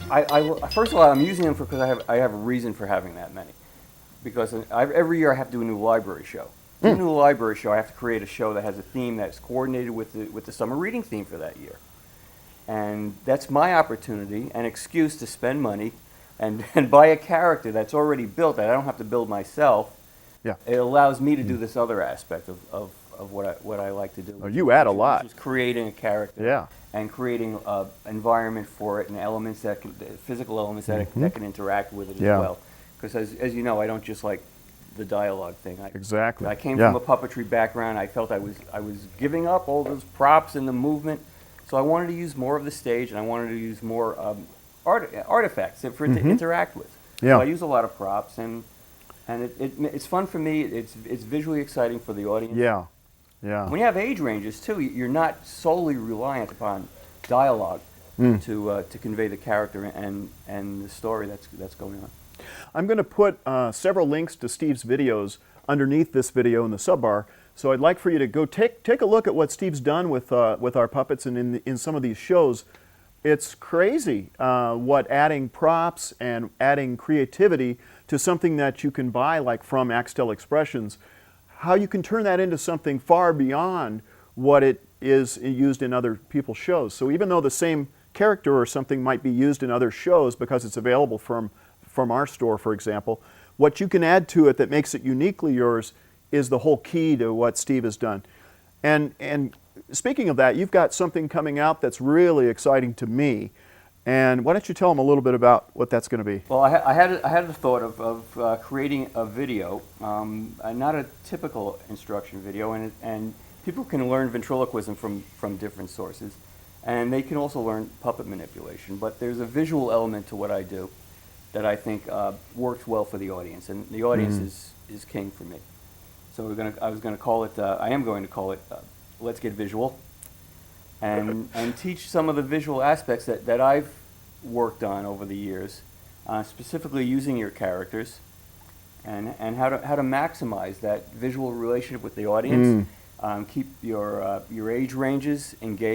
First of all, I'm using them because I have a reason for having that many. Because every year I have to do a new library show. To do a new library show, I have to create a show that has a theme that's coordinated with the summer reading theme for that year. And that's my opportunity, an excuse to spend money and buy a character that's already built that I don't have to build myself. Yeah. It allows me to do this other aspect of what I like to do. Oh, you add a lot. Which is creating a character. Yeah. And creating an environment for it and elements that can, physical elements that can interact with it as well. Because as you know, I don't just like the dialogue thing. Exactly. I came from a puppetry background. I felt I was giving up all those props and the movement. So I wanted to use more of the stage, and I wanted to use more artifacts for it to interact with. Yeah. So I use a lot of props, and it's fun for me. It's visually exciting for the audience. Yeah. Yeah. When you have age ranges too, you're not solely reliant upon dialogue to convey the character and the story that's going on. I'm going to put several links to Steve's videos underneath this video in the subbar. So I'd like for you to go take a look at what Steve's done with our puppets and in some of these shows. It's crazy what adding props and adding creativity to something that you can buy like from Axtell Expressions, how you can turn that into something far beyond what it is used in other people's shows. So even though the same character or something might be used in other shows because it's available from our store, for example, what you can add to it that makes it uniquely yours is the whole key to what Steve has done. And speaking of that, you've got something coming out that's really exciting to me. And why don't you tell them a little bit about what that's going to be? Well, I had the thought of creating a video, not a typical instruction video, and people can learn ventriloquism from different sources, and they can also learn puppet manipulation. But there's a visual element to what I do that I think works well for the audience, and the audience is king for me. So I am going to call it Let's Get Visual, and teach some of the visual aspects that I've worked on over the years, specifically using your characters, and how to maximize that visual relationship with the audience, keep your age ranges engaged.